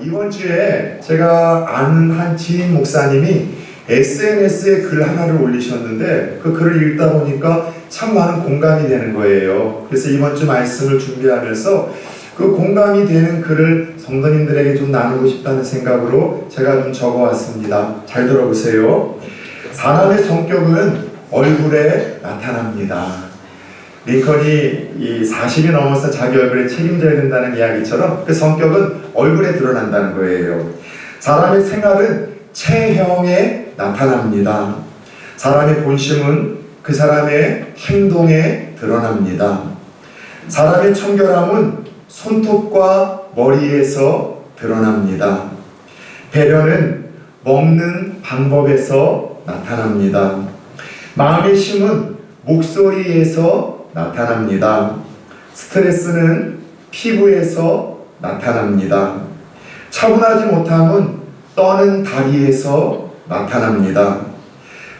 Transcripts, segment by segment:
이번 주에 제가 아는 한 지인 목사님이 SNS에 글 하나를 올리셨는데 그 글을 읽다 보니까 참 많은 공감이 되는 거예요. 그래서 이번 주 말씀을 준비하면서 그 공감이 되는 글을 성도님들에게 좀 나누고 싶다는 생각으로 제가 좀 적어왔습니다. 잘 들어보세요. 사람의 성격은 얼굴에 나타납니다. 링컨이 이 40이 넘어서 자기 얼굴에 책임져야 된다는 이야기처럼 그 성격은 얼굴에 드러난다는 거예요. 사람의 생활은 체형에 나타납니다. 사람의 본심은 그 사람의 행동에 드러납니다. 사람의 청결함은 손톱과 머리에서 드러납니다. 배려는 먹는 방법에서 나타납니다. 마음의 심은 목소리에서 나타납니다. 스트레스는 피부에서 나타납니다. 차분하지 못함은 떠는 다리에서 나타납니다.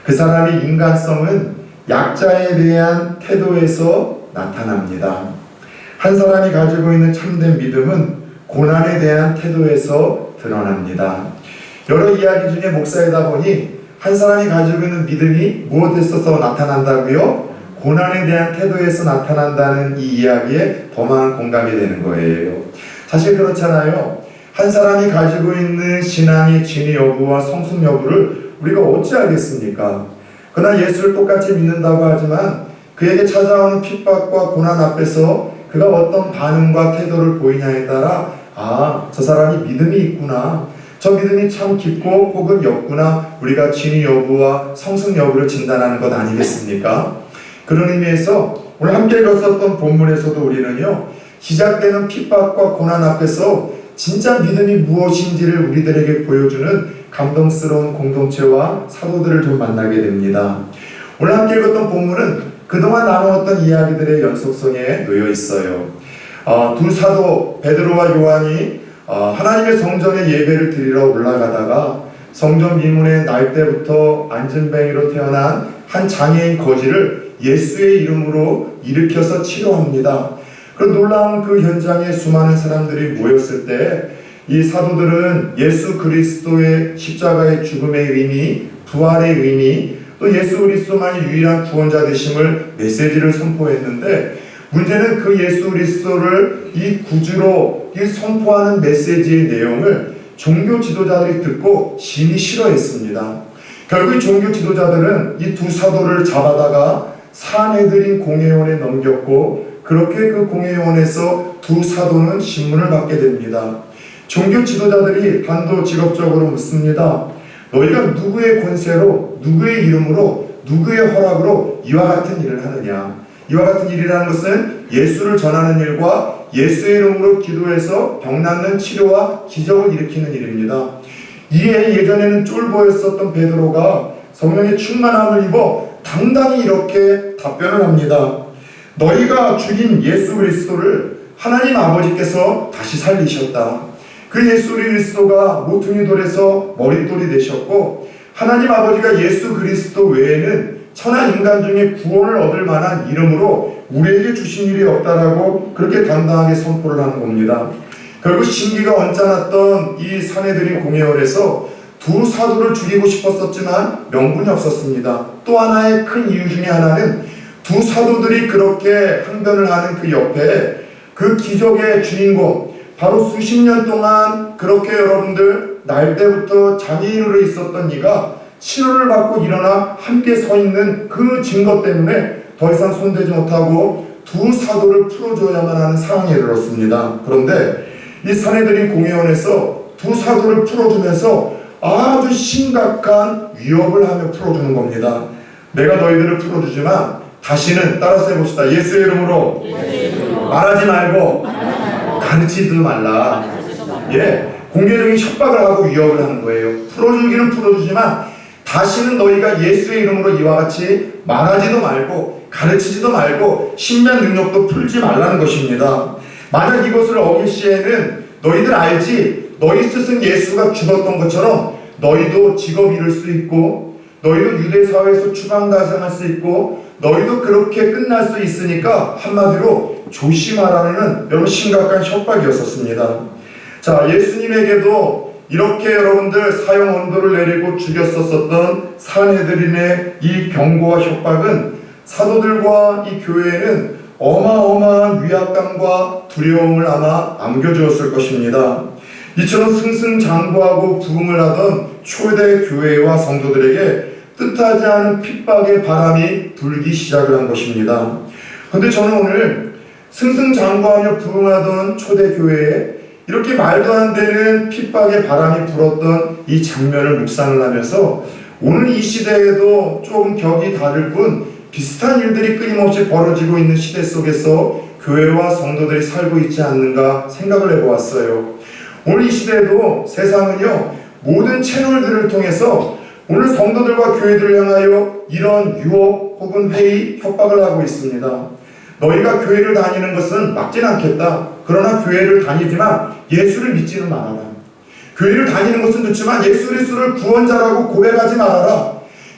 그 사람의 인간성은 약자에 대한 태도에서 나타납니다. 한 사람이 가지고 있는 참된 믿음은 고난에 대한 태도에서 드러납니다. 여러 이야기 중에 목사이다 보니 한 사람이 가지고 있는 믿음이 무엇에서 나타난다고요? 고난에 대한 태도에서 나타난다는 이 이야기에 더 많은 공감이 되는 거예요. 사실 그렇잖아요. 한 사람이 가지고 있는 신앙의 진위 여부와 성숙 여부를 우리가 어찌 알겠습니까? 그러나 예수를 똑같이 믿는다고 하지만 그에게 찾아오는 핍박과 고난 앞에서 그가 어떤 반응과 태도를 보이냐에 따라 저 사람이 믿음이 있구나, 저 믿음이 참 깊고 혹은 였구나, 우리가 진위 여부와 성숙 여부를 진단하는 것 아니겠습니까? 그런 의미에서 오늘 함께 읽었었던 본문에서도 우리는요, 시작되는 핍박과 고난 앞에서 진짜 믿음이 무엇인지를 우리들에게 보여주는 감동스러운 공동체와 사도들을 좀 만나게 됩니다. 오늘 함께 읽었던 본문은 그동안 나누었던 이야기들의 연속성에 놓여 있어요. 두 사도 베드로와 요한이 하나님의 성전에 예배를 드리러 올라가다가 성전 미문에 날 때부터 안진뱅이로 태어난 한 장애인 거지를 예수의 이름으로 일으켜서 치료합니다. 그 놀라운 그 현장에 수많은 사람들이 모였을 때 이 사도들은 예수 그리스도의 십자가의 죽음의 의미, 부활의 의미, 또 예수 그리스도만이 유일한 구원자 되심을 메시지를 선포했는데, 문제는 그 예수 그리스도를 이 구주로 선포하는 메시지의 내용을 종교 지도자들이 듣고 심히 싫어했습니다. 결국 이 종교 지도자들은 이 두 사도를 잡아다가 산헤드린 공회원에 넘겼고, 그렇게 그 공회원에서 두 사도는 신문을 받게 됩니다. 종교 지도자들이 단도직업적으로 묻습니다. 너희가 누구의 권세로, 누구의 이름으로, 누구의 허락으로 이와 같은 일을 하느냐? 이와 같은 일이라는 것은 예수를 전하는 일과 예수의 이름으로 기도해서 병 낫는 치료와 기적을 일으키는 일입니다. 이에 예전에는 쫄보였었던 베드로가 성령의 충만함을 입어 당당히 이렇게 답변을 합니다. 너희가 죽인 예수 그리스도를 하나님 아버지께서 다시 살리셨다. 그 예수 그리스도가 모퉁이 돌에서 머릿돌이 되셨고, 하나님 아버지가 예수 그리스도 외에는 천하 인간 중에 구원을 얻을 만한 이름으로 우리에게 주신 일이 없다라고 그렇게 당당하게 선포를 하는 겁니다. 결국 신기가 언짢았던 이 산헤드린 공회원에서 두 사도를 죽이고 싶었었지만 명분이 없었습니다. 또 하나의 큰 이유 중에 하나는 두 사도들이 그렇게 항변을 하는 그 옆에 그 기적의 주인공, 바로 수십 년 동안 그렇게 여러분들 날 때부터 장애인으로 있었던 네가 치료를 받고 일어나 함께 서 있는 그 증거 때문에 더 이상 손대지 못하고 두 사도를 풀어줘야만 하는 상황에 이르렀습니다. 그런데 이 산헤드린 공회원에서 두 사도를 풀어주면서 아주 심각한 위협을 하며 풀어주는 겁니다. 내가 너희들을 풀어주지만 다시는, 따라서 해봅시다. 예수의 이름으로 말하지 말고 가르치지도 말라. 공개적인 협박을 하고 위협을 하는 거예요. 풀어주기는 풀어주지만 다시는 너희가 예수의 이름으로 이와 같이 말하지도 말고 가르치지도 말고 신변 능력도 풀지 말라는 것입니다. 만약 이것을 어길 시에는 너희들 알지? 너희 스승 예수가 죽었던 것처럼 너희도 직업 잃을 수 있고, 너희도 유대 사회에서 추방당할 수 있고, 너희도 그렇게 끝날 수 있으니까 한마디로 조심하라는 여러분 심각한 협박이었었습니다. 자, 예수님에게도 이렇게 여러분들 사형 언도를 내리고 죽였었던 산헤드린의 이 경고와 협박은 사도들과 이 교회에는 어마어마한 위압감과 두려움을 아마 안겨주었을 것입니다. 이처럼 승승장구하고 부흥을 하던 초대 교회와 성도들에게 뜻하지 않은 핍박의 바람이 불기 시작을 한 것입니다. 그런데 저는 오늘 승승장구하며 부흥하던 초대 교회에 이렇게 말도 안 되는 핍박의 바람이 불었던 이 장면을 묵상을 하면서 오늘 이 시대에도 조금 격이 다를 뿐 비슷한 일들이 끊임없이 벌어지고 있는 시대 속에서 교회와 성도들이 살고 있지 않는가 생각을 해보았어요. 오늘 이 시대에도 세상은요, 모든 채널들을 통해서 오늘 성도들과 교회들을 향하여 이런 유혹 혹은 회의, 협박을 하고 있습니다. 너희가 교회를 다니는 것은 막진 않겠다. 그러나 교회를 다니지만 예수를 믿지는 말아라. 교회를 다니는 것은 좋지만 예수 그리스도를 구원자라고 고백하지 말아라.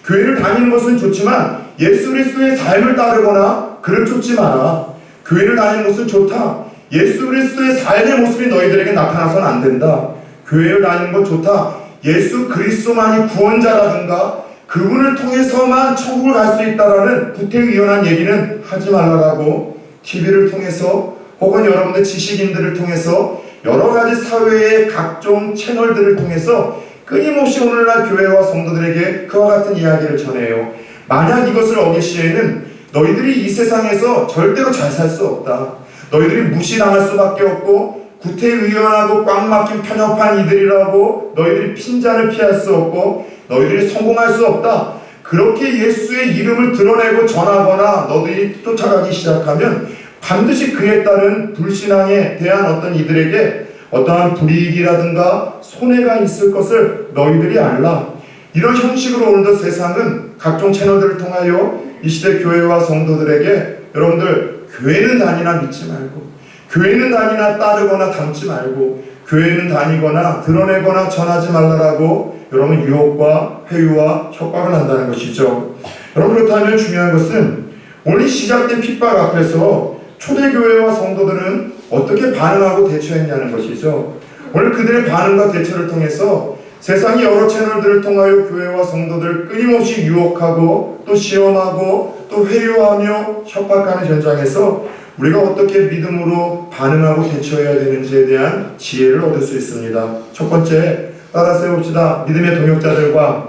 교회를 다니는 것은 좋지만 예수 그리스도의 삶을 따르거나 그를 쫓지 마라. 교회를 다니는 것은 좋다. 예수 그리스도의 삶의 모습이 너희들에게 나타나서는 안 된다. 교회를 다니는 건 좋다. 예수 그리스도만이 구원자라든가 그분을 통해서만 천국을 갈 수 있다라는 구태의연한 얘기는 하지 말라라고 TV를 통해서 혹은 여러분들 지식인들을 통해서 여러 가지 사회의 각종 채널들을 통해서 끊임없이 오늘날 교회와 성도들에게 그와 같은 이야기를 전해요. 만약 이것을 어길 시에는 너희들이 이 세상에서 절대로 잘 살 수 없다. 너희들이 무시당할 수밖에 없고 구태의연하고 꽉 막힌 편협한 이들이라고 너희들이 핀잔을 피할 수 없고 너희들이 성공할 수 없다. 그렇게 예수의 이름을 드러내고 전하거나 너희들이 쫓아가기 시작하면 반드시 그에 따른 불신앙에 대한 어떤 이들에게 어떠한 불이익이라든가 손해가 있을 것을 너희들이 알라. 이런 형식으로 오늘도 세상은 각종 채널들을 통하여 이 시대 교회와 성도들에게 여러분들 교회는 다니나 믿지 말고 교회는 다니나 따르거나 담지 말고 교회는 다니거나 드러내거나 전하지 말라라고 여러분 유혹과 회유와 협박을 한다는 것이죠. 여러분 그렇다면 중요한 것은 오늘 시작된 핍박 앞에서 초대교회와 성도들은 어떻게 반응하고 대처했냐는 것이죠. 오늘 그들의 반응과 대처를 통해서 세상의 여러 채널들을 통하여 교회와 성도들을 끊임없이 유혹하고 또 시험하고 또 회유하며 협박하는 현장에서 우리가 어떻게 믿음으로 반응하고 대처해야 되는지에 대한 지혜를 얻을 수 있습니다. 첫 번째, 따라서 해봅시다. 믿음의 동역자들과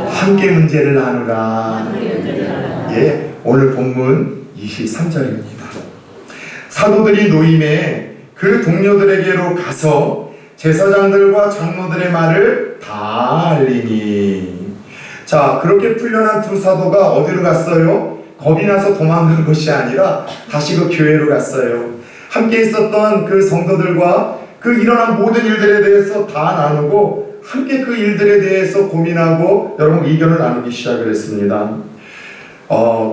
함께 문제를 나누라. 예, 오늘 본문 23절입니다. 사도들이 노임에 그 동료들에게로 가서 제사장들과 장로들의 말을 다 알리니. 자, 그렇게 풀려난 두 사도가 어디로 갔어요? 겁이 나서 도망간 것이 아니라 다시 그 교회로 갔어요. 함께 있었던 그 성도들과 그 일어난 모든 일들에 대해서 다 나누고 함께 그 일들에 대해서 고민하고 여러분 의견을 나누기 시작을 했습니다.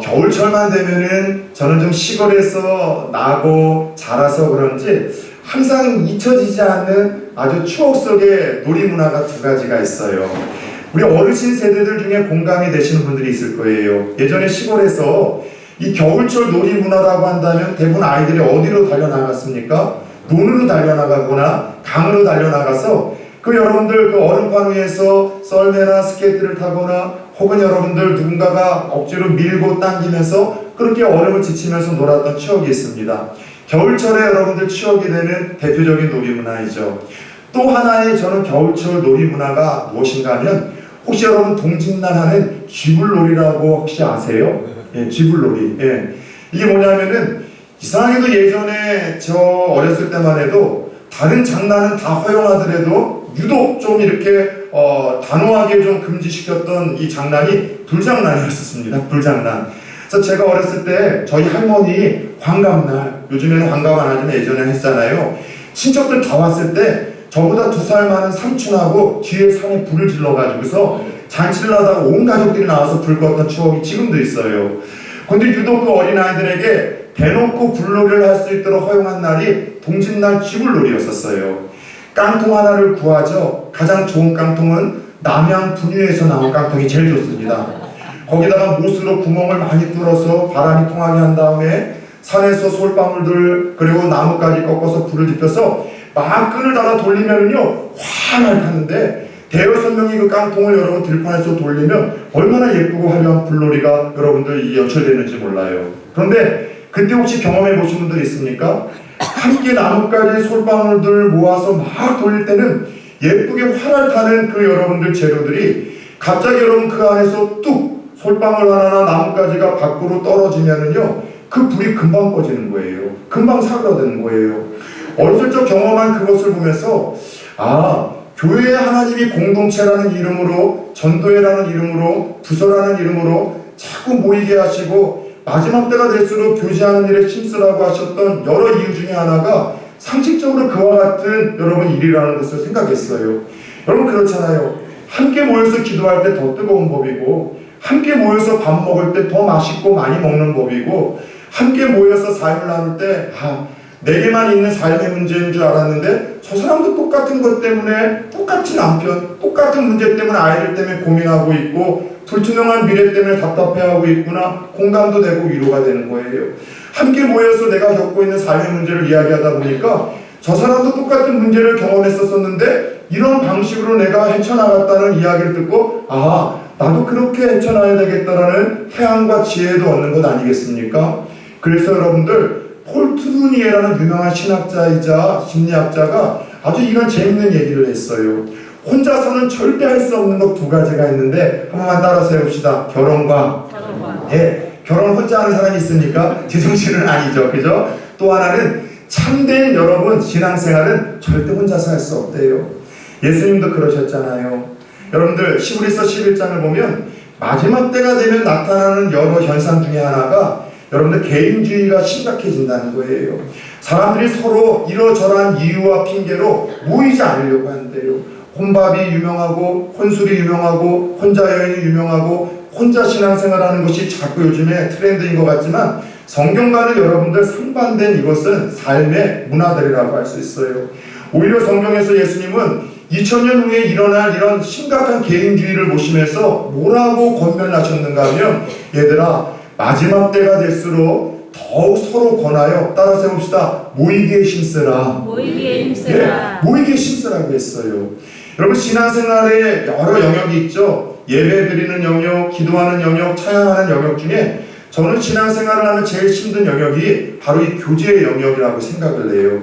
겨울철만 되면은 저는 좀 시골에서 나고 자라서 그런지 항상 잊혀지지 않는 아주 추억 속의 놀이문화가 두 가지가 있어요. 우리 어르신 세대들 중에 공감이 되시는 분들이 있을 거예요. 예전에 시골에서 이 겨울철 놀이문화라고 한다면 대부분 아이들이 어디로 달려나갔습니까? 논으로 달려나가거나 강으로 달려나가서 그 여러분들 그 얼음판 위에서 썰매나 스케이트를 타거나 혹은 여러분들 누군가가 억지로 밀고 당기면서 그렇게 얼음을 지치면서 놀았던 추억이 있습니다. 겨울철에 여러분들 추억이 되는 대표적인 놀이문화이죠. 또 하나의 저는 겨울철 놀이문화가 무엇인가 하면 혹시 여러분 동짓날 하는 쥐불놀이라고 혹시 아세요? 예, 쥐불놀이. 예. 이게 뭐냐면은 이상하게도 예전에 저 어렸을 때만 해도 다른 장난은 다 허용하더라도 유독 좀 이렇게 단호하게 좀 금지시켰던 이 장난이 불장난이었습니다. 불장난. 그래서 제가 어렸을 때 저희 할머니 환갑날, 요즘에는 환갑 안 하지만 예전에 했잖아요. 친척들 다 왔을 때 저보다 2살 많은 삼촌하고 뒤에 산에 불을 질러가지고서 잔치를 하다가 온 가족들이 나와서 불 껐던 추억이 지금도 있어요. 근데 유독 그 어린아이들에게 대놓고 불놀이를 할 수 있도록 허용한 날이 동짓날 쥐불놀이였었어요. 깡통 하나를 구하죠. 가장 좋은 깡통은 남양 분유에서 나온 깡통이 제일 좋습니다. 거기다가 못으로 구멍을 많이 뚫어서 바람이 통하게 한 다음에 산에서 솔방울들 그리고 나뭇가지 꺾어서 불을 지펴서 막 끈을 달아 돌리면은요 활활 타는데, 대여섯 명이 그 깡통을 여러분 들판에서 돌리면 얼마나 예쁘고 화려한 불놀이가 여러분들 연출되는지 몰라요. 그런데 그때 혹시 경험해 보신 분들 있습니까? 함께 나뭇가지 솔방울들 모아서 막 돌릴 때는 예쁘게 활활 타는 그 여러분들 재료들이 갑자기 여러분 그 안에서 뚝 솔방울 하나나 나뭇가지가 밖으로 떨어지면은요 그 불이 금방 꺼지는 거예요. 금방 사그라드는 거예요. 어렸을 적 경험한 그것을 보면서 교회의 하나님이 공동체라는 이름으로, 전도회라는 이름으로, 부서라는 이름으로 자꾸 모이게 하시고 마지막 때가 될수록 교제하는 일에 힘쓰라고 하셨던 여러 이유 중에 하나가 상식적으로 그와 같은 여러분 일이라는 것을 생각했어요. 여러분 그렇잖아요. 함께 모여서 기도할 때 더 뜨거운 법이고, 함께 모여서 밥 먹을 때 더 맛있고 많이 먹는 법이고, 함께 모여서 삶을 나눌 때 내게만 있는 삶의 문제인 줄 알았는데 저 사람도 똑같은 것 때문에, 똑같은 남편, 똑같은 문제 때문에, 아이들 때문에 고민하고 있고 불투명한 미래 때문에 답답해하고 있구나, 공감도 되고 위로가 되는 거예요. 함께 모여서 내가 겪고 있는 삶의 문제를 이야기하다 보니까 저 사람도 똑같은 문제를 경험했었는데 이런 방식으로 내가 헤쳐나갔다는 이야기를 듣고 나도 그렇게 헤쳐나가야 되겠다라는 해안과 지혜도 얻는 것 아니겠습니까? 그래서 여러분들 폴 트루니에라는 유명한 신학자이자 심리학자가 아주 이런 재밌는 얘기를 했어요. 혼자서는 절대 할 수 없는 것 두 가지가 있는데 한 번만 따라서 해봅시다. 결혼과 결혼 혼자 하는 사람이 있습니까? 제정신은 아니죠. 그죠? 또 하나는 참된 여러분 신앙생활은 절대 혼자서 할 수 없대요. 예수님도 그러셨잖아요. 여러분들 히브리서 11장을 보면 마지막 때가 되면 나타나는 여러 현상 중에 하나가 여러분들 개인주의가 심각해진다는 거예요. 사람들이 서로 이러저러한 이유와 핑계로 모이지 않으려고 하는데요. 혼밥이 유명하고 혼술이 유명하고 혼자 여행이 유명하고 혼자 신앙생활하는 것이 자꾸 요즘에 트렌드인 것 같지만 성경과는 여러분들 상반된 이것은 삶의 문화들이라고 할 수 있어요. 오히려 성경에서 예수님은 2000년 후에 일어날 이런 심각한 개인주의를 보시면서 뭐라고 권면하셨는가 하면, 얘들아 마지막 때가 될수록 더욱 서로 권하여, 따라서 해봅시다. 모이기에 힘쓰라. 모이기에 힘쓰라. 모이기에 힘쓰라고 했어요. 여러분 신앙생활에 여러 영역이 있죠. 예배 드리는 영역, 기도하는 영역, 찬양하는 영역 중에 저는 신앙생활을 하면 제일 힘든 영역이 바로 이 교제의 영역이라고 생각을 해요.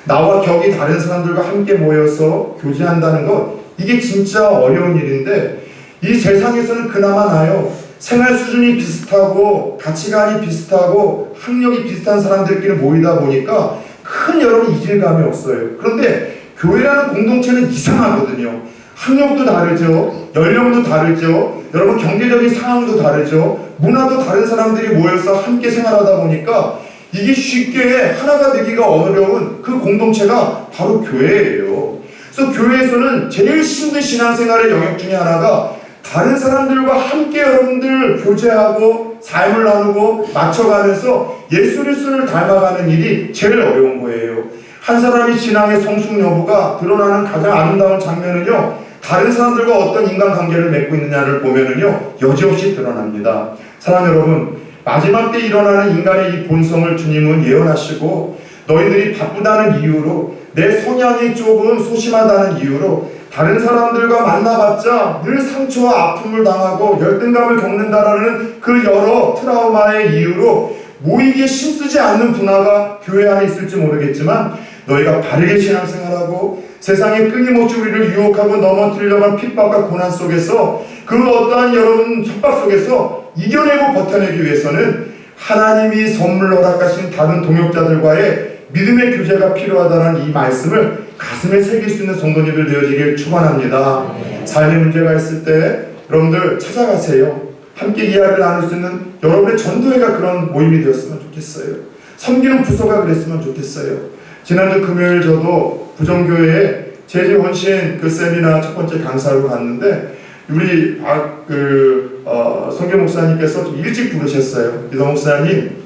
나와 격이 다른 사람들과 함께 모여서 교제한다는 것, 이게 진짜 어려운 일인데 이 세상에서는 그나마 나요. 생활 수준이 비슷하고 가치관이 비슷하고 학력이 비슷한 사람들끼리 모이다 보니까 큰 여러분 이질감이 없어요. 그런데 교회라는 공동체는 이상하거든요. 학력도 다르죠. 연령도 다르죠. 여러분 경제적인 상황도 다르죠. 문화도 다른 사람들이 모여서 함께 생활하다 보니까 이게 쉽게 하나가 되기가 어려운 그 공동체가 바로 교회예요. 그래서 교회에서는 제일 힘든 신앙생활의 영역 중에 하나가 다른 사람들과 함께 여러분들 교제하고 삶을 나누고 맞춰가면서 예수 그리스도를 닮아가는 일이 제일 어려운 거예요. 한 사람이 신앙의 성숙 여부가 드러나는 가장 아름다운 장면은요, 다른 사람들과 어떤 인간관계를 맺고 있느냐를 보면은요 여지없이 드러납니다. 사랑 여러분, 마지막 때 일어나는 인간의 이 본성을 주님은 예언하시고, 너희들이 바쁘다는 이유로, 내 성향이 조금 소심하다는 이유로 다른 사람들과 만나봤자 늘 상처와 아픔을 당하고 열등감을 겪는다라는 그 여러 트라우마의 이유로 모이기에 힘쓰지 않는 문화가 교회 안에 있을지 모르겠지만, 너희가 바르게 신앙생활하고 세상에 끊임없이 우리를 유혹하고 넘어뜨리려는 핍박과 고난 속에서, 그 어떠한 여러분 협박 속에서 이겨내고 버텨내기 위해서는 하나님이 선물로 허락하신 다른 동역자들과의 믿음의 교제가 필요하다는 이 말씀을 가슴에 새길 수 있는 성도님들 되어지길 축원합니다. 삶의 문제가 있을 때 여러분들 찾아가세요. 함께 이야기를 나눌 수 있는 여러분의 전도회가 그런 모임이 되었으면 좋겠어요. 섬기는 부서가 그랬으면 좋겠어요. 지난주 금요일 저도 부정교회에 제주원신 그 세미나 첫 번째 강사로 갔는데, 우리 성교 목사님께서 좀 일찍 부르셨어요. 이동 목사님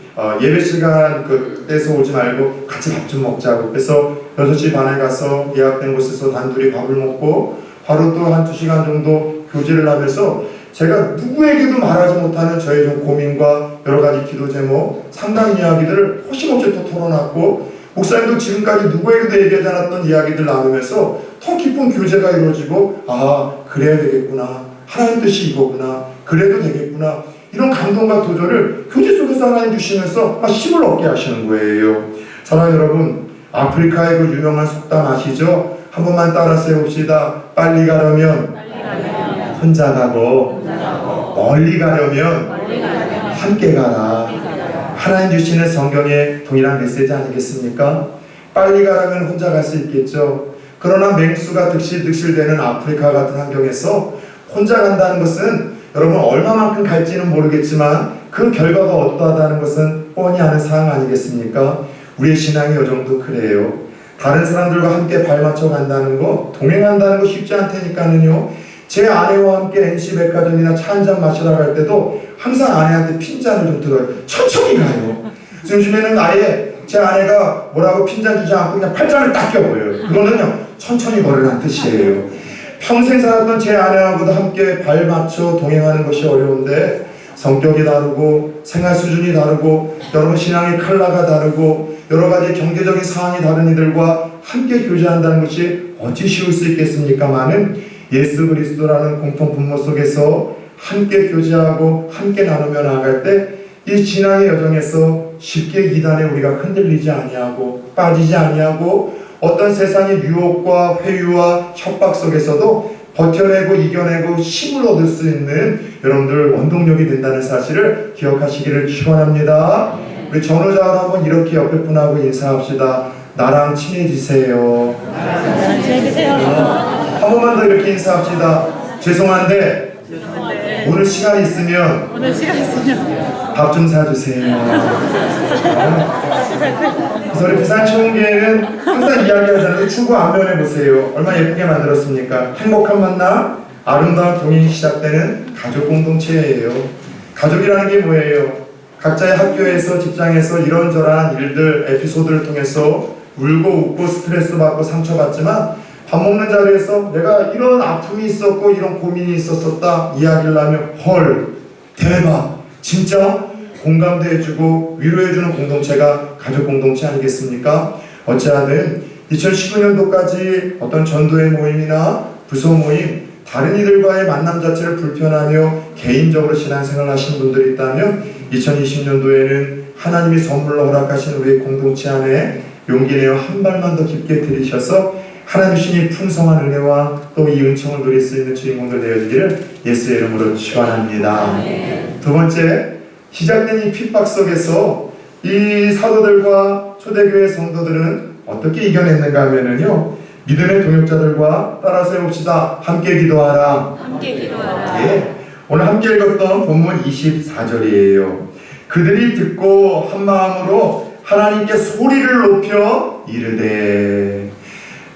예배 시간 그때서 오지 말고 같이 밥 좀 먹자고. 그래서 6시 반에 가서 예약된 곳에서 단둘이 밥을 먹고 바로 또 한 2시간 정도 교제를 하면서 제가 누구에게도 말하지 못하는 저의 좀 고민과 여러 가지 기도 제목, 상담 이야기들을 호심없이 또 털어놨고, 목사님도 지금까지 누구에게도 얘기하지 않았던 이야기들 나누면서 더 깊은 교제가 이루어지고, 아, 그래야 되겠구나, 하나님 뜻이 이거구나, 그래도 되겠구나, 이런 감동과 도전을 교제 속에서 하나님 주시면서 막 힘을 얻게 하시는 거예요. 사랑하는 여러분, 아프리카의 그 유명한 속담 아시죠? 한 번만 따라 세웁시다. 빨리 가려면 혼자 가고, 멀리 가려면 함께 가라. 하나님 주시는 성경의 동일한 메시지 아니겠습니까? 빨리 가라면 혼자 갈 수 있겠죠. 그러나 맹수가 득실득실되는 아프리카 같은 환경에서 혼자 간다는 것은 여러분 얼마만큼 갈지는 모르겠지만 그 결과가 어떠하다는 것은 뻔히 아는 사항 아니겠습니까? 우리의 신앙이 이 정도 그래요. 다른 사람들과 함께 발맞춰 간다는 거, 동행한다는 거 쉽지 않다니까는요. 제 아내와 함께 NC백화점이나 차 한잔 마시러 갈 때도 항상 아내한테 핀잔을 좀 들어요. 천천히 가요. 요즘에는 아예 제 아내가 뭐라고 핀잔 주지 않고 그냥 팔짱을 딱 껴버려요. 그거는요, 천천히 걸으라는 뜻이에요. 평생 살았던 제 아내하고도 함께 발 맞춰 동행하는 것이 어려운데 성격이 다르고 생활 수준이 다르고 여러분 신앙의 컬러가 다르고 여러 가지 경제적인 사항이 다른 이들과 함께 교제한다는 것이 어찌 쉬울 수 있겠습니까마는 예수 그리스도라는 공통 분모 속에서 함께 교제하고 함께 나누며 나아갈 때 이 신앙의 여정에서 쉽게 이단에 우리가 흔들리지 아니하고 빠지지 아니하고 어떤 세상의 유혹과 회유와 협박 속에서도 버텨내고 이겨내고 힘을 얻을 수 있는 여러분들 원동력이 된다는 사실을 기억하시기를 축원합니다. 우리 전우자를 한번 이렇게 옆에 분하고 인사합시다. 나랑 친해지세요. 나랑 친해지세요. 한 번만 더 이렇게 인사합시다. 죄송한데 오늘 시간 있으면 밥 좀 사주세요. 그래서 우리 부산 추운교회는 항상 이야기하잖아요. 추구 안면해 보세요. 얼마나 예쁘게 만들었습니까? 행복한 만남, 아름다운 동행이 시작되는 가족 공동체예요. 가족이라는 게 뭐예요? 각자의 학교에서 직장에서 이런저런 일들, 에피소드를 통해서 울고 웃고 스트레스 받고 상처받지만 밥 먹는 자리에서 내가 이런 아픔이 있었고 이런 고민이 있었었다 이야기를 하면 헐 대박 진짜 공감도 해주고 위로해주는 공동체가 가족 공동체 아니겠습니까? 어찌하든 2019년도까지 어떤 전도회 모임이나 부서 모임 다른 이들과의 만남 자체를 불편하며 개인적으로 신앙생활을 하시는 분들이 있다면 2020년도에는 하나님이 선물로 허락하신 우리 공동체 안에 용기 내어 한 발만 더 깊게 들이셔서 하나님 주신 이 풍성한 은혜와 또 이 은총을 누릴 수 있는 주인공들 되어주기를 예수의 이름으로 축원합니다. 두 번째, 시작된 이 핍박 속에서 이 사도들과 초대교회 성도들은 어떻게 이겨냈는가 하면은요, 믿음의 동역자들과 따라 세웁시다. 함께 기도하라. 함께 기도하라. 예, 오늘 함께 읽었던 본문 24절이에요. 그들이 듣고 한 마음으로 하나님께 소리를 높여 이르되.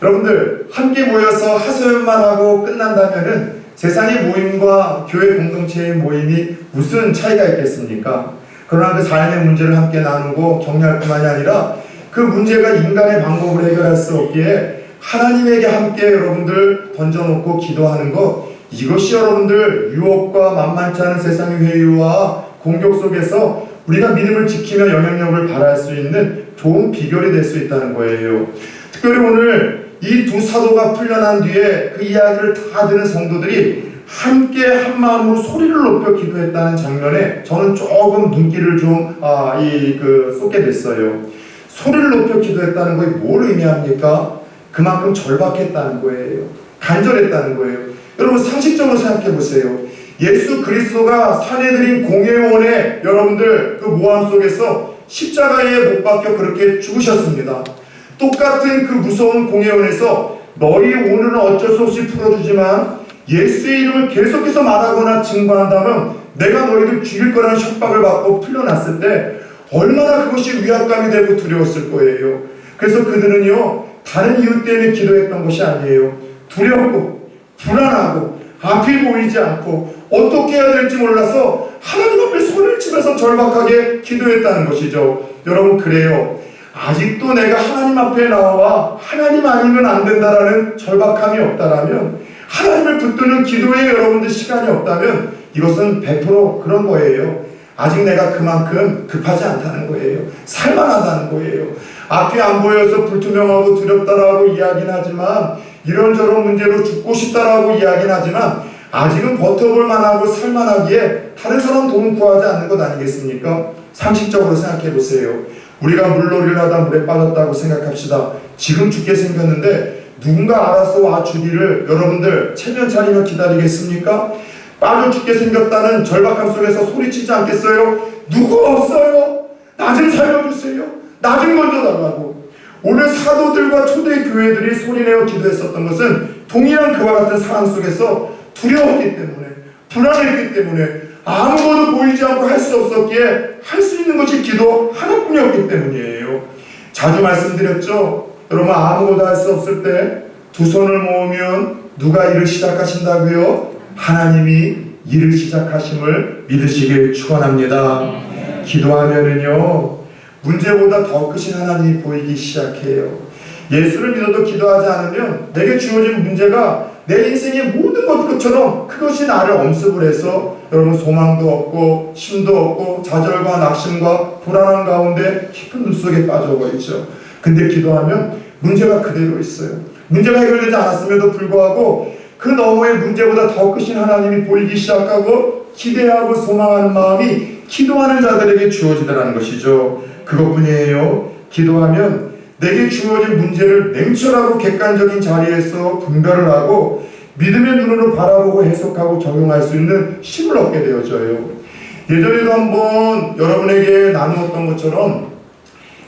여러분들 함께 모여서 하소연만 하고 끝난다면은 세상의 모임과 교회 공동체의 모임이 무슨 차이가 있겠습니까? 그러나 그 삶의 문제를 함께 나누고 격려할 뿐만이 아니라 그 문제가 인간의 방법으로 해결할 수 없기에 하나님에게 함께 여러분들 던져놓고 기도하는 것, 이것이 여러분들 유혹과 만만치 않은 세상의 회유와 공격 속에서 우리가 믿음을 지키며 영향력을 발할 수 있는 좋은 비결이 될 수 있다는 거예요. 특별히 오늘 이 두 사도가 풀려난 뒤에 그 이야기를 다 들은 성도들이 함께 한 마음으로 소리를 높여 기도했다는 장면에 저는 조금 눈길을 좀 쏟게 됐어요. 소리를 높여 기도했다는 것이 뭘 의미합니까? 그만큼 절박했다는 거예요. 간절했다는 거예요. 여러분 상식적으로 생각해 보세요. 예수 그리스도가 사내들인 공회원의 여러분들 그 모함 속에서 십자가에 못 박혀 그렇게 죽으셨습니다. 똑같은 그 무서운 공회원에서 너희 오늘은 어쩔 수 없이 풀어주지만 예수의 이름을 계속해서 말하거나 증거한다면 내가 너희를 죽일 거라는 협박을 받고 풀려났을 때 얼마나 그것이 위압감이 되고 두려웠을 거예요. 그래서 그들은요 다른 이유 때문에 기도했던 것이 아니에요. 두렵고 불안하고 앞이 보이지 않고 어떻게 해야 될지 몰라서 하나님 앞에 소리를 치면서 절박하게 기도했다는 것이죠. 여러분 그래요. 아직도 내가 하나님 앞에 나와 하나님 아니면 안 된다라는 절박함이 없다라면, 하나님을 붙드는 기도에 여러분들 시간이 없다면 이것은 100% 그런 거예요. 아직 내가 그만큼 급하지 않다는 거예요. 살만하다는 거예요. 앞이 안 보여서 불투명하고 두렵다라고 이야기는 하지만, 이런저런 문제로 죽고 싶다라고 이야기는 하지만, 아직은 버텨볼 만하고 살만하기에 다른 사람 도움 구하지 않는 것 아니겠습니까? 상식적으로 생각해 보세요. 우리가 물놀이를 하다 물에 빠졌다고 생각합시다. 지금 죽게 생겼는데 누군가 알아서 와주기를 여러분들 체면 차리며 기다리겠습니까? 빠져 죽게 생겼다는 절박함 속에서 소리치지 않겠어요? 누구 없어요? 나 좀 살려주세요. 나 좀 건져달라고. 오늘 사도들과 초대 교회들이 소리내어 기도했었던 것은 동일한 그와 같은 상황 속에서 두려웠기 때문에, 불안했기 때문에, 아무것도 보이지 않고 할 수 없었기에 할 수 있는 것이 기도 하나뿐이었기 때문이에요. 자주 말씀드렸죠. 여러분, 아무것도 할 수 없을 때 두 손을 모으면 누가 일을 시작하신다고요? 하나님이 일을 시작하심을 믿으시길 축원합니다. 기도하면은요, 문제보다 더 크신 하나님이 보이기 시작해요. 예수를 믿어도 기도하지 않으면 내게 주어진 문제가 내 인생의 모든 것처럼 그것이 나를 엄습을 해서 여러분 소망도 없고 힘도 없고 좌절과 낙심과 불안한 가운데 깊은 눈 속에 빠져버리죠. 근데 기도하면 문제가 그대로 있어요. 문제가 해결되지 않았음에도 불구하고 그 너머의 문제보다 더 크신 하나님이 보이기 시작하고 기대하고 소망하는 마음이 기도하는 자들에게 주어지더라는 것이죠. 그것뿐이에요. 기도하면 내게 주어진 문제를 냉철하고 객관적인 자리에서 분별을 하고 믿음의 눈으로 바라보고 해석하고 적용할 수 있는 힘을 얻게 되어져요. 예전에도 한번 여러분에게 나누었던 것처럼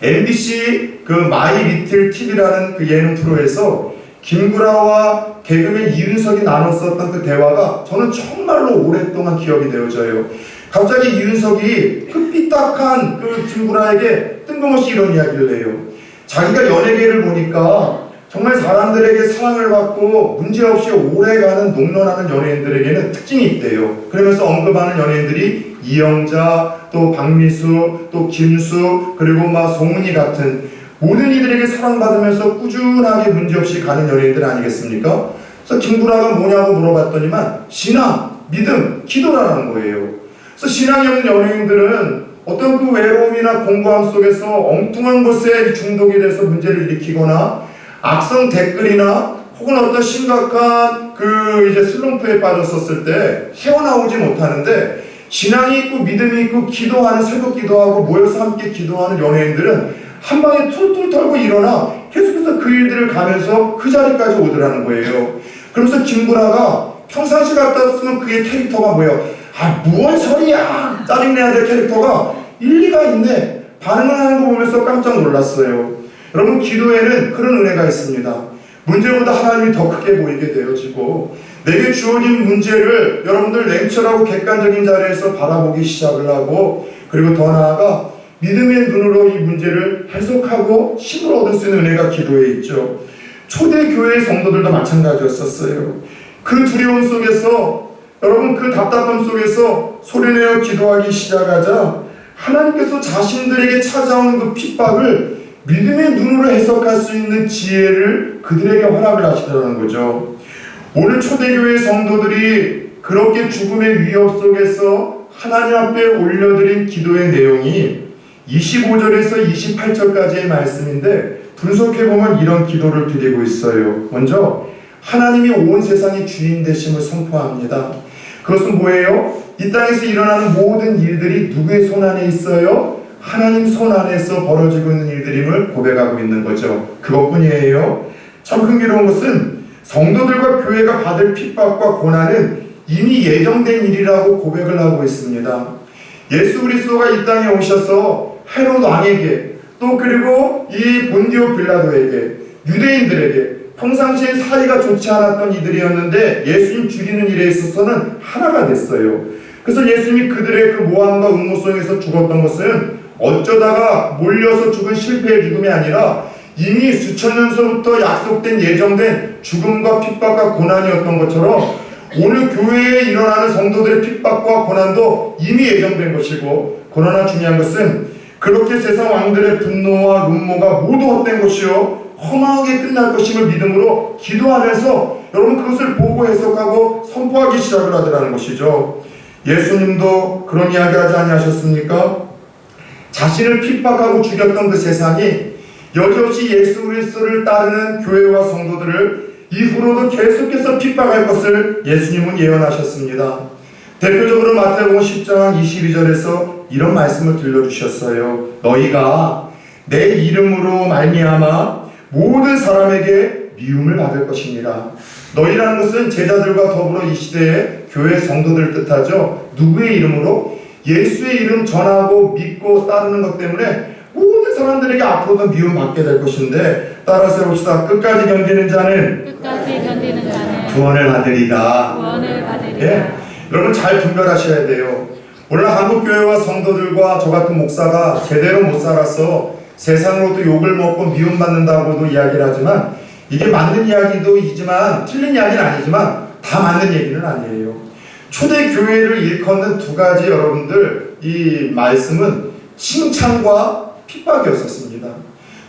MBC 그 마이 리틀 TV라는 그 예능 프로에서 김구라와 개그맨 이윤석이 나눴었던 그 대화가 저는 정말로 오랫동안 기억이 되어져요. 갑자기 이윤석이 그 삐딱한 그 김구라에게 뜬금없이 이런 이야기를 해요. 자기가 연예계를 보니까 정말 사람들에게 사랑을 받고 문제없이 오래가는 농런하는 연예인들에게는 특징이 있대요. 그러면서 언급하는 연예인들이 이영자, 또 박미수, 또 김수, 그리고 막 송은이 같은 모든 이들에게 사랑받으면서 꾸준하게 문제없이 가는 연예인들 아니겠습니까? 그래서 김구라가 뭐냐고 물어봤더니만 신앙, 믿음, 기도라는 거예요. 그래서 신앙이 없는 연예인들은 어떤 그 외로움이나 공고함 속에서 엉뚱한 것에 중독이 돼서 문제를 일으키거나 악성 댓글이나 혹은 어떤 심각한 그 이제 슬럼프에 빠졌었을 때 헤어나오지 못하는데, 신앙이 있고 믿음이 있고 기도하는, 새벽 기도하고 모여서 함께 기도하는 연예인들은 한 방에 툴툴 털고 일어나 계속해서 그 일들을 가면서 그 자리까지 오더라는 거예요. 그러면서 김구라가 평상시 갔다 왔으면 그의 캐릭터가 뭐예요? 아, 무슨 소리야! 짜증내야 될 캐릭터가 일리가 있네! 반응을 하는 거 보면서 깜짝 놀랐어요. 여러분, 기도에는 그런 은혜가 있습니다. 문제보다 하나님이 더 크게 보이게 되어지고, 내게 주어진 문제를 여러분들 냉철하고 객관적인 자리에서 바라보기 시작을 하고, 그리고 더 나아가 믿음의 눈으로 이 문제를 해석하고 힘을 얻을 수 있는 은혜가 기도에 있죠. 초대교회 성도들도 마찬가지였었어요. 그 두려움 속에서, 여러분 그 답답함 속에서 소리내어 기도하기 시작하자 하나님께서 자신들에게 찾아오는 그 핍박을 믿음의 눈으로 해석할 수 있는 지혜를 그들에게 허락을 하시더라는 거죠. 오늘 초대교회 성도들이 그렇게 죽음의 위협 속에서 하나님 앞에 올려드린 기도의 내용이 25절에서 28절까지의 말씀인데, 분석해보면 이런 기도를 드리고 있어요. 먼저 하나님이 온 세상의 주인 되심을 선포합니다. 그것은 뭐예요? 이 땅에서 일어나는 모든 일들이 누구의 손 안에 있어요? 하나님 손 안에서 벌어지고 있는 일들임을 고백하고 있는 거죠. 그것뿐이에요. 참 흥미로운 것은 성도들과 교회가 받을 핍박과 고난은 이미 예정된 일이라고 고백을 하고 있습니다. 예수 그리스도가 이 땅에 오셔서 헤롯 왕에게, 또 그리고 이 본디오 빌라도에게, 유대인들에게 평상시에 사이가 좋지 않았던 이들이었는데 예수님 죽이는 일에 있어서는 하나가 됐어요. 그래서 예수님이 그들의 그 모함과 음모 속에서 죽었던 것은 어쩌다가 몰려서 죽은 실패의 죽음이 아니라 이미 수천 년 전부터 약속된 예정된 죽음과 핍박과 고난이었던 것처럼 오늘 교회에 일어나는 성도들의 핍박과 고난도 이미 예정된 것이고, 그러나 중요한 것은 그렇게 세상 왕들의 분노와 음모가 모두 헛된 것이요 허망하게 끝날 것임을 믿음으로 기도하면서 여러분 그것을 보고 해석하고 선포하기 시작을 하더라는 것이죠. 예수님도 그런 이야기 하지 아니하셨습니까? 자신을 핍박하고 죽였던 그 세상이 여지없이 예수 그리스도를 따르는 교회와 성도들을 이후로도 계속해서 핍박할 것을 예수님은 예언하셨습니다. 대표적으로 마태복음 10장 22절에서 이런 말씀을 들려주셨어요. 너희가 내 이름으로 말미암아 모든 사람에게 미움을 받을 것이니라. 너희라는 것은 제자들과 더불어 이 시대의 교회 성도들 뜻하죠. 누구의 이름으로? 예수의 이름 전하고 믿고 따르는 것 때문에 모든 사람들에게 앞으로도 미움받게 될 것인데, 따라서 해봅시다. 끝까지 견디는 자는 구원을 받으리라. 예? 여러분 잘 분별하셔야 돼요. 오늘 한국교회와 성도들과 저 같은 목사가 제대로 못 살아서 세상으로부터 욕을 먹고 미움받는다고도 이야기를 하지만, 이게 맞는 이야기도이지만 틀린 이야기는 아니지만 다 맞는 얘기는 아니에요. 초대교회를 일컫는 두 가지 여러분들 이 말씀은 칭찬과 핍박이었었습니다.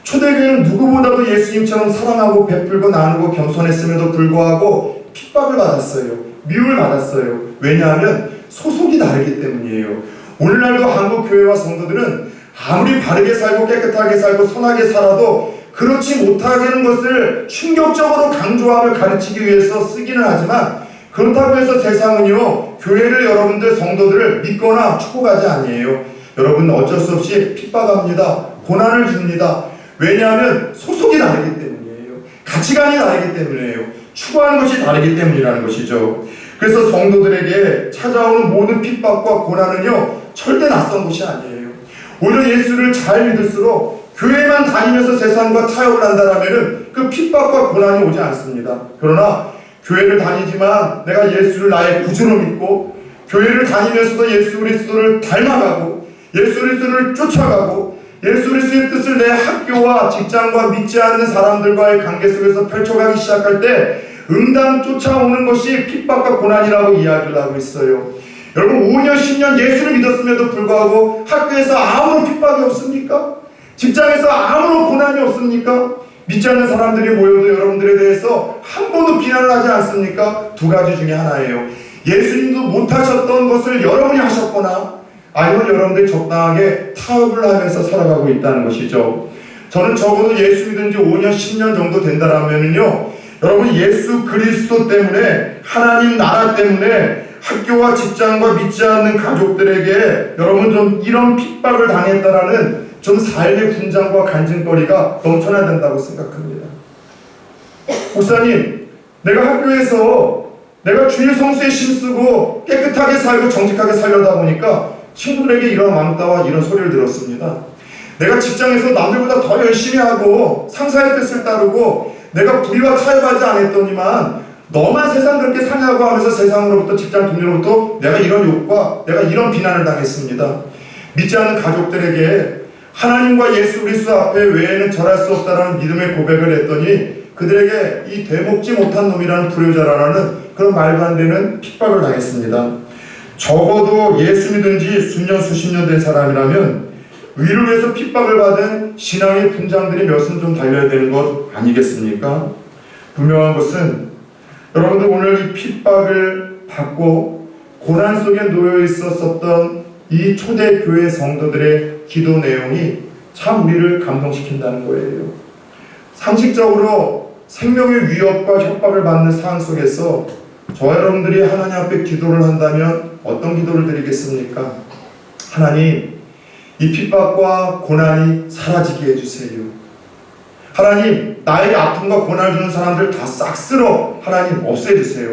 초대교회는 누구보다도 예수님처럼 사랑하고 베풀고 나누고 겸손했음에도 불구하고 핍박을 받았어요. 미움을 받았어요. 왜냐하면 소속이 다르기 때문이에요. 오늘날도 한국교회와 성도들은 아무리 바르게 살고 깨끗하게 살고 선하게 살아도 그렇지 못하는 것을 충격적으로 강조하며 가르치기 위해서 쓰기는 하지만, 그렇다고 해서 세상은요 교회를 여러분들 성도들을 믿거나 축복하지 아니에요. 여러분 어쩔 수 없이 핍박합니다. 고난을 줍니다. 왜냐하면 소속이 다르기 때문이에요. 가치관이 다르기 때문이에요. 추구하는 것이 다르기 때문이라는 것이죠. 그래서 성도들에게 찾아오는 모든 핍박과 고난은요 절대 낯선 것이 아니에요. 오히려 예수를 잘 믿을수록 교회만 다니면서 세상과 타협을 한다면 그 핍박과 고난이 오지 않습니다. 그러나 교회를 다니지만 내가 예수를 나의 구주로 믿고, 교회를 다니면서도 예수 그리스도를 닮아가고 예수 그리스도를 쫓아가고 예수 그리스도의 뜻을 내 학교와 직장과 믿지 않는 사람들과의 관계 속에서 펼쳐가기 시작할 때 응당 쫓아오는 것이 핍박과 고난이라고 이야기를 하고 있어요. 여러분 5년 10년 예수를 믿었음에도 불구하고 학교에서 아무런 핍박이 없습니까? 직장에서 아무런 고난이 없습니까? 믿지 않는 사람들이 모여도 여러분들에 대해서 한 번도 비난을 하지 않습니까? 두 가지 중에 하나예요. 예수님도 못하셨던 것을 여러분이 하셨거나, 아니면 여러분들이 적당하게 타협을 하면서 살아가고 있다는 것이죠. 저는 적어도 예수 믿은 지 5년 10년 정도 된다면요, 여러분 예수 그리스도 때문에, 하나님 나라 때문에 학교와 직장과 믿지 않는 가족들에게 여러분 좀 이런 핍박을 당했다라는 좀 삶의 분장과 간증거리가 넘쳐나야 된다고 생각합니다. 목사님, 내가 학교에서 내가 주일 성수에 힘쓰고 깨끗하게 살고 정직하게 살려다 보니까 친구들에게 이런 왕따와 이런 소리를 들었습니다. 내가 직장에서 남들보다 더 열심히 하고 상사의 뜻을 따르고 내가 불의와 타협하지 않았더니만 너만 세상 그렇게 사냐고 하면서 세상으로부터, 직장 동료로부터 내가 이런 욕과 내가 이런 비난을 당했습니다. 믿지 않는 가족들에게 하나님과 예수 그리스도 앞에 외에는 절할 수 없다라는 믿음의 고백을 했더니 그들에게 이 되먹지 못한 놈이라는 불효자라는 그런 말도 안 되는 핍박을 당했습니다. 적어도 예수 믿은 지 수년 수십 년 된 사람이라면 의를 위해서 핍박을 받은 신앙의 분장들이 몇은 좀 달려야 되는 것 아니겠습니까? 분명한 것은 여러분들 오늘 이 핍박을 받고 고난 속에 놓여 있었던 이 초대교회 성도들의 기도 내용이 참 우리를 감동시킨다는 거예요. 상식적으로 생명의 위협과 협박을 받는 상황 속에서 저와 여러분들이 하나님 앞에 기도를 한다면 어떤 기도를 드리겠습니까? 하나님, 이 핍박과 고난이 사라지게 해주세요. 하나님, 나에게 아픔과 고난을 주는 사람들 다 싹 쓸어 하나님 없애주세요.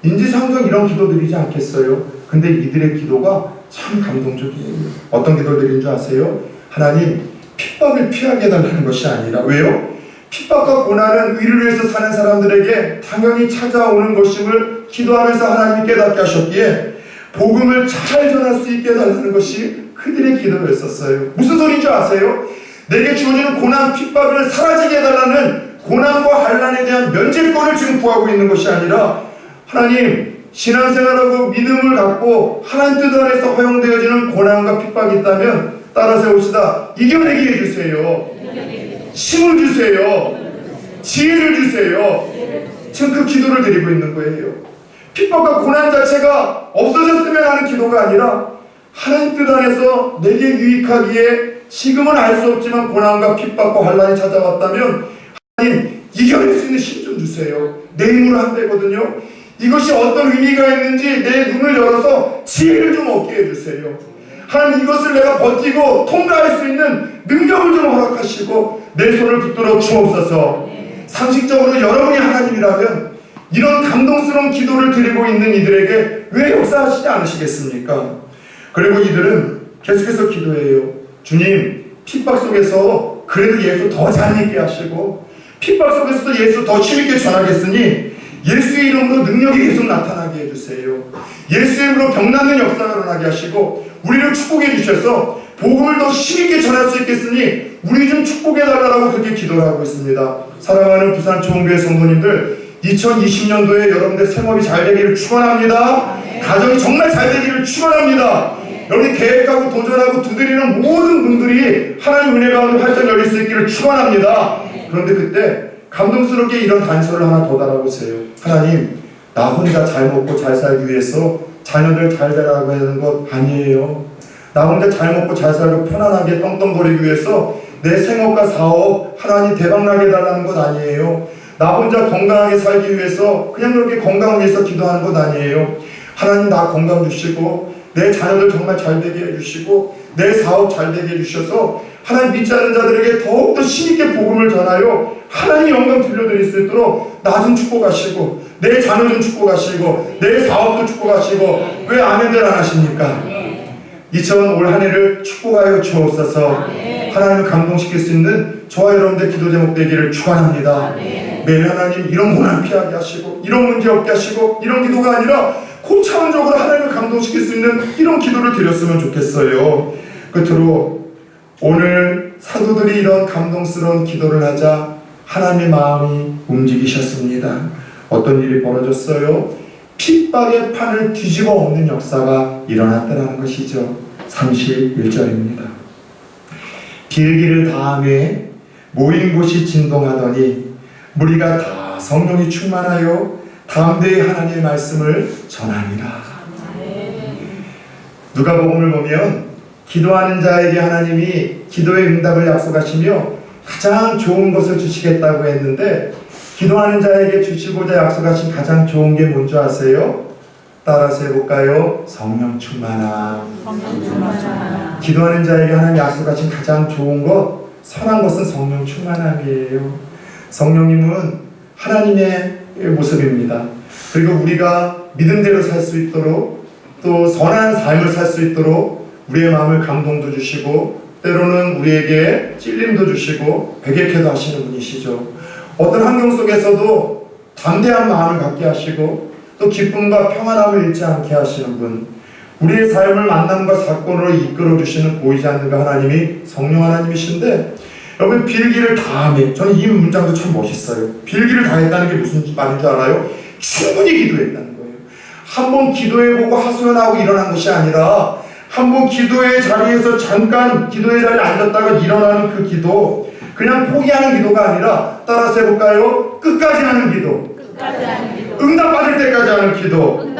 인지상정 이런 기도 드리지 않겠어요? 근데 이들의 기도가 참 감동적이에요. 어떤 기도를 드리는 줄 아세요? 하나님, 핍박을 피하게 해달라는 것이 아니라, 왜요? 핍박과 고난은 의를 위해서 사는 사람들에게 당연히 찾아오는 것임을 기도하면서 하나님이 깨닫게 하셨기에 복음을 잘 전할 수 있게 해달라는 것이 그들의 기도였었어요. 무슨 소리인 줄 아세요? 내게 주어지는 고난, 핍박을 사라지게 해달라는 고난과 환난에 대한 면제권을 지금 구하고 있는 것이 아니라, 하나님, 신앙생활하고 믿음을 갖고 하나님 뜻 안에서 허용되어지는 고난과 핍박이 있다면 따라서 해봅시다. 이겨내게 해주세요. 힘을 주세요. 지혜를 주세요. 지금 그 기도를 드리고 있는 거예요. 핍박과 고난 자체가 없어졌으면 하는 기도가 아니라 하나님 뜻 안에서 내게 유익하기에 지금은 알 수 없지만 고난과 핍박과 환난이 찾아왔다면 하나님 이겨낼 수 있는 힘 좀 주세요. 내 힘으로 안 되거든요. 이것이 어떤 의미가 있는지 내 눈을 열어서 지혜를 좀 얻게 해주세요. 하나님 이것을 내가 버티고 통과할 수 있는 능력을 좀 허락하시고 내 손을 붙들어 주옵소서. 상식적으로 여러분이 하나님이라면 이런 감동스러운 기도를 드리고 있는 이들에게 왜 역사하시지 않으시겠습니까? 그리고 이들은 계속해서 기도해요. 주님, 핍박 속에서 그래도 예수 더 잘 믿게 하시고 핍박 속에서도 예수 더 힘있게 전하겠으니 예수의 이름으로 능력이 계속 나타나게 해주세요. 예수의 이름으로 병나는 역사가 일어나게 하시고 우리를 축복해 주셔서 복음을 더 힘있게 전할 수 있겠으니 우리 좀 축복해달라고 그렇게 기도를 하고 있습니다. 사랑하는 부산 초원교회 성도님들, 2020년도에 여러분들 생업이 잘 되기를 축원합니다. 가정이 정말 잘 되기를 축원합니다. 여러분이 계획하고 도전하고 두드리는 모든 분들이 하나님 은혜 가운데 활짝 열릴 수 있기를 축원합니다. 그런데 그때 감동스럽게 이런 단서를 하나 더 달아보세요. 하나님, 나 혼자 잘 먹고 잘 살기 위해서 자녀들 잘 되라고 하는 것 아니에요. 나 혼자 잘 먹고 잘 살고 편안하게 떵떵거리기 위해서 내 생업과 사업 하나님 대박나게 해달라는 것 아니에요. 나 혼자 건강하게 살기 위해서 그냥 그렇게 건강을 위해서 기도하는 것 아니에요. 하나님 나 건강 주시고 내 자녀들 정말 잘 되게 해주시고 내 사업 잘 되게 해주셔서 하나님 믿지 않는 자들에게 더욱더 힘있게 복음을 전하여 하나님 영광 들려드릴 수 있도록 나 좀 축복하시고 내 자녀 좀 축복하시고 내 사업도 축복하시고 왜 아멘들 안 하십니까? 2000올 한 해를 축복하여 주옵소서. 하나님을 감동시킬 수 있는 저와 여러분들 기도 제목 되기를 축원합니다. 매일 하나님 이런 고난 피하게 하시고 이런 문제 없게 하시고 이런 기도가 아니라 고차원적으로 하나님을 감동시킬 수 있는 이런 기도를 드렸으면 좋겠어요. 끝으로 오늘 사도들이 이런 감동스러운 기도를 하자 하나님의 마음이 움직이셨습니다. 어떤 일이 벌어졌어요? 핍박의 판을 뒤집어 엎는 역사가 일어났다는 것이죠. 31절입니다. 빌기를 다음에 모인 곳이 진동하더니 무리가 다 성령이 충만하여 담대히 하나님의 말씀을 전하니라. 누가복음을 보면 기도하는 자에게 하나님이 기도의 응답을 약속하시며 가장 좋은 것을 주시겠다고 했는데 기도하는 자에게 주시고자 약속하신 가장 좋은 게 뭔지 아세요? 따라서 해볼까요? 성령 충만함. 기도하는 자에게 하나님 약속하신 가장 좋은 것, 선한 것은 성령 충만함이에요. 성령님은 하나님의 모습입니다. 그리고 우리가 믿음대로 살 수 있도록 또 선한 삶을 살 수 있도록 우리의 마음을 감동도 주시고 때로는 우리에게 찔림도 주시고 배격해도 하시는 분이시죠. 어떤 환경 속에서도 담대한 마음을 갖게 하시고 또 기쁨과 평안함을 잃지 않게 하시는 분, 우리의 삶을 만남과 사건으로 이끌어 주시는 보이지 않는 그 하나님이 성령 하나님이신데 여러분 빌기를 다하며, 저는 이 문장도 참 멋있어요. 빌기를 다했다는 게 무슨 말인 줄 알아요? 충분히 기도했다는 거예요. 한번 기도해보고 하소연하고 일어난 것이 아니라 한번 기도의 자리에서 잠깐 기도의 자리에 앉았다가 일어나는 그 기도, 그냥 포기하는 기도가 아니라 따라서 해볼까요? 끝까지 하는 기도. 응답받을 때까지 하는 기도.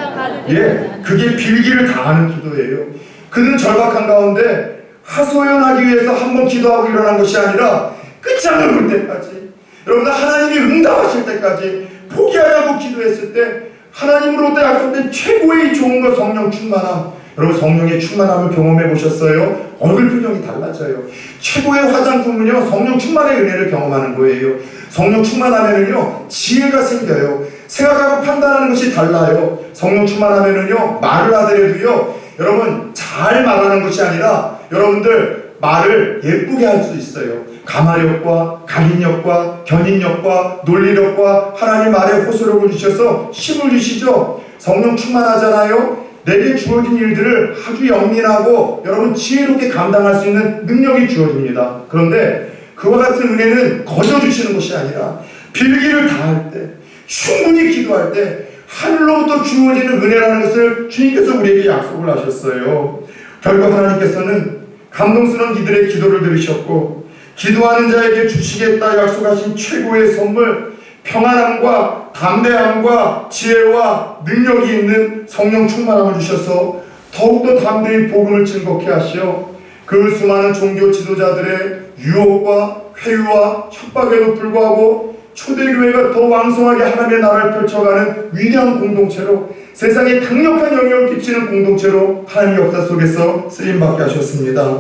예, 그게 빌기를 다하는 기도예요. 그는 절박한 가운데 하소연하기 위해서 한번 기도하고 일어난 것이 아니라 끝장을 볼 때까지, 여러분들 하나님이 응답하실 때까지 포기하려고 기도했을 때 하나님으로부터 약속된 최고의 좋은 것, 성령 충만함. 여러분 성령의 충만함을 경험해 보셨어요? 얼굴 표정이 달라져요. 최고의 화장품은요, 성령 충만의 은혜를 경험하는 거예요. 성령 충만하면은요, 지혜가 생겨요. 생각하고 판단하는 것이 달라요. 성령 충만하면은요, 말을 하더라도요, 여러분 잘 말하는 것이 아니라 여러분들 말을 예쁘게 할 수 있어요. 감화력과 각인력과 견인력과 논리력과 하나님 말에 호소력을 주셔서 힘을 주시죠. 성령 충만하잖아요. 내게 주어진 일들을 아주 영민하고 여러분 지혜롭게 감당할 수 있는 능력이 주어집니다. 그런데 그와 같은 은혜는 거저주시는 것이 아니라 빌기를 다할 때, 충분히 기도할 때 하늘로부터 주어지는 은혜라는 것을 주님께서 우리에게 약속을 하셨어요. 결국 하나님께서는 감동스러운 이들의 기도를 들으셨고 기도하는 자에게 주시겠다 약속하신 최고의 선물, 평안함과 담대함과 지혜와 능력이 있는 성령 충만함을 주셔서 더욱더 담대히 복음을 즐겁게 하시어 그 수많은 종교 지도자들의 유혹과 회유와 협박에도 불구하고 초대교회가 더 왕성하게 하나님의 나라를 펼쳐가는 위대한 공동체로, 세상에 강력한 영향을 끼치는 공동체로 하나님의 역사 속에서 쓰임받게 하셨습니다.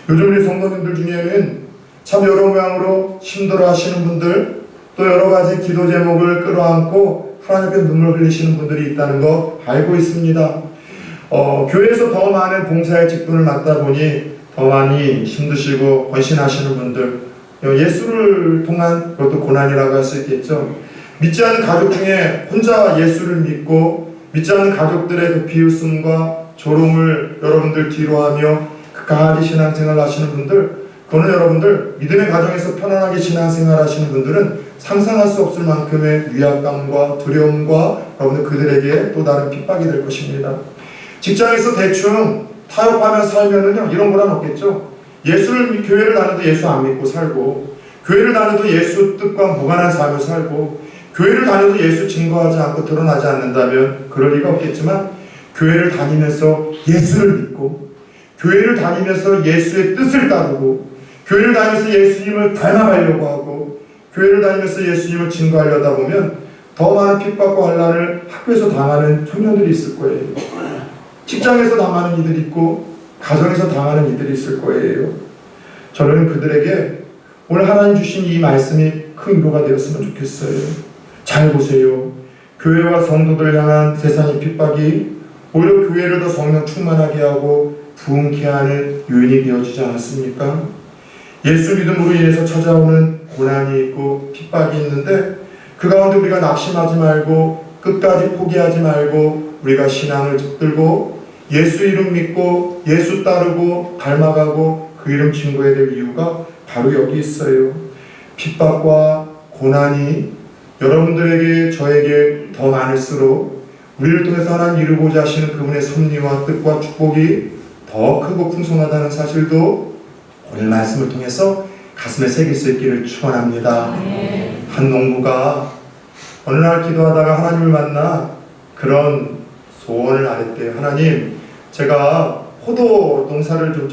요즘 우리 성도님들 중에는 참 여러 모양으로 힘들어 하시는 분들, 또 여러 가지 기도 제목을 끌어안고 하나님께 눈물 흘리시는 분들이 있다는 거 알고 있습니다. 교회에서 더 많은 봉사의 직분을 맡다 보니 더 많이 힘드시고 헌신하시는 분들, 예수를 통한 그것도 고난이라고 할 수 있겠죠. 믿지 않는 가족 중에 혼자 예수를 믿고 믿지 않는 가족들의 그 비웃음과 조롱을 여러분들 뒤로하며 가하리 신앙생활 하시는 분들, 그거는 여러분들 믿음의 가정에서 편안하게 신앙생활 하시는 분들은 상상할 수 없을 만큼의 위압감과 두려움과 여러분들 그들에게 또 다른 핍박이 될 것입니다. 직장에서 대충 타협하며 살면은요, 이런 거란 없겠죠. 교회를 다녀도 예수 안 믿고 살고, 교회를 다녀도 예수 뜻과 무관한 삶을 살고, 교회를 다녀도 예수 증거하지 않고 드러나지 않는다면 그럴 리가 없겠지만, 교회를 다니면서 예수를 믿고, 교회를 다니면서 예수의 뜻을 따르고, 교회를 다니면서 예수님을 닮아가려고 하고, 교회를 다니면서 예수님을 증거하려다 보면 더 많은 핍박과 환난을 학교에서 당하는 청년들이 있을 거예요. 직장에서 당하는 이들이 있고 가정에서 당하는 이들이 있을 거예요. 저는 그들에게 오늘 하나님 주신 이 말씀이 큰 위로가 되었으면 좋겠어요. 잘 보세요. 교회와 성도들 향한 세상의 핍박이 오히려 교회를 더 성령 충만하게 하고 부흥케 하는 요인이 되어지지 않았습니까? 예수 믿음으로 인해서 찾아오는 고난이 있고 핍박이 있는데, 그 가운데 우리가 낙심하지 말고 끝까지 포기하지 말고 우리가 신앙을 붙들고 예수 이름 믿고 예수 따르고 닮아가고 그 이름 증거해야 될 이유가 바로 여기 있어요. 핍박과 고난이 여러분들에게 저에게 더 많을수록 우리를 통해서 하나님 이루고자 하시는 그분의 섭리와 뜻과 축복이 더 크고 풍성하다는 사실도 오늘 말씀을 통해서 가슴에 새길 수 있기를 축원합니다. 한 농부가 어느 날 기도하다가 하나님을 만나 그런 소원을 아랬대요. 하나님, 제가 호두나무 농사를 좀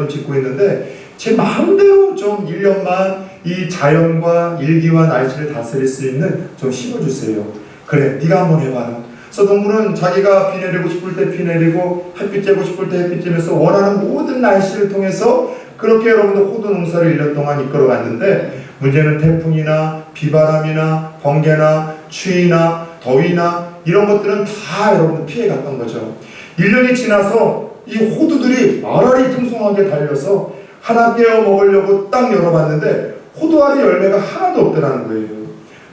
짓고 있는데 제 마음대로 좀 1년만 이 자연과 일기와 날씨를 다스릴 수 있는 좀 심어주세요. 그래, 네가 한번 해봐라. 그래서 농부는 자기가 비 내리고 싶을 때 비 내리고 햇빛 쬐고 싶을 때 햇빛 쬐면서 원하는 모든 날씨를 통해서 그렇게 여러분들 호두 농사를 1년 동안 이끌어갔는데, 문제는 태풍이나 비바람이나 번개나 추위나 더위나 이런 것들은 다 여러분들 피해갔던 거죠. 1년이 지나서 이 호두들이 알알이 풍성하게 달려서 하나 떼어 먹으려고 딱 열어봤는데 호두알이 열매가 하나도 없더라는 거예요.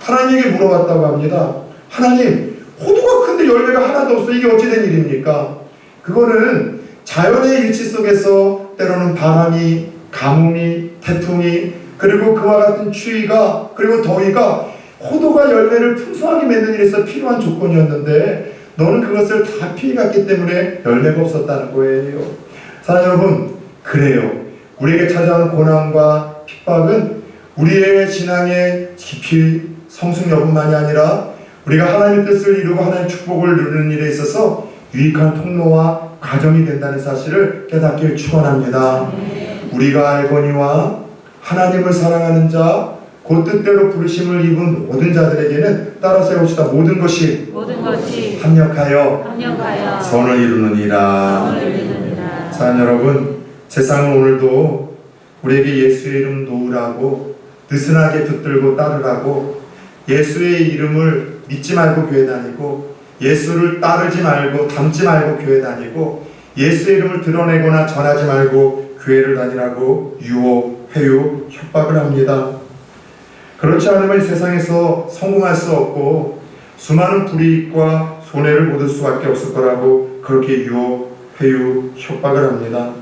하나님에게 물어봤다고 합니다. 하나님, 호두가 큰데 열매가 하나도 없어. 이게 어찌된 일입니까? 그거는 자연의 일치 속에서 때로는 바람이, 가뭄이, 태풍이, 그리고 그와 같은 추위가, 그리고 더위가 호두가 열매를 풍성하게 맺는 일에서 필요한 조건이었는데 너는 그것을 다 피해갔기 때문에 열매가 없었다는 거예요. 사랑하는 여러분, 그래요. 우리에게 찾아오는 고난과 핍박은 우리의 신앙의 깊이 성숙 여부만이 아니라 우리가 하나님의 뜻을 이루고 하나님의 축복을 누리는 일에 있어서 유익한 통로와 과정이 된다는 사실을 깨닫길 축원합니다. 우리가 알거니와 하나님을 사랑하는 자, 그 뜻대로 부르심을 입은 모든 자들에게는 따라서 해봅시다. 모든 것이 합력하여 선을 이루느니라. 사랑하는 여러분, 세상은 오늘도 우리에게 예수의 이름 놓으라고 느슨하게 붙들고 따르라고, 예수의 이름을 믿지 말고 교회 다니고 예수를 따르지 말고 닮지 말고 교회 다니고 예수의 이름을 드러내거나 전하지 말고 교회를 다니라고 유혹, 회유, 협박을 합니다. 그렇지 않으면 이 세상에서 성공할 수 없고 수많은 불이익과 손해를 보을 수밖에 없을 거라고 그렇게 유혹, 회유, 협박을 합니다.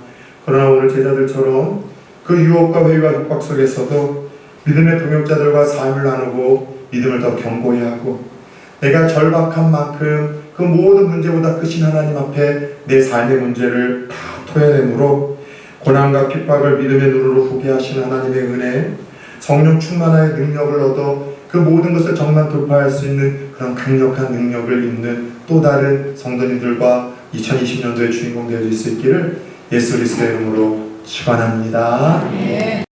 그러나 오늘 제자들처럼 그 유혹과 회유와 협박 속에서도 믿음의 동역자들과 삶을 나누고 믿음을 더 견고히 하고, 내가 절박한 만큼 그 모든 문제보다 크신 하나님 앞에 내 삶의 문제를 다 토해내므로 고난과 핍박을 믿음의 눈으로 보게 하신 하나님의 은혜, 성령 충만의 능력을 얻어 그 모든 것을 정말 돌파할 수 있는 그런 강력한 능력을 입는 또 다른 성도님들과 2020년도의 주인공 되어줄 수 있기를 예수 그리스도의 이름으로 축원합니다.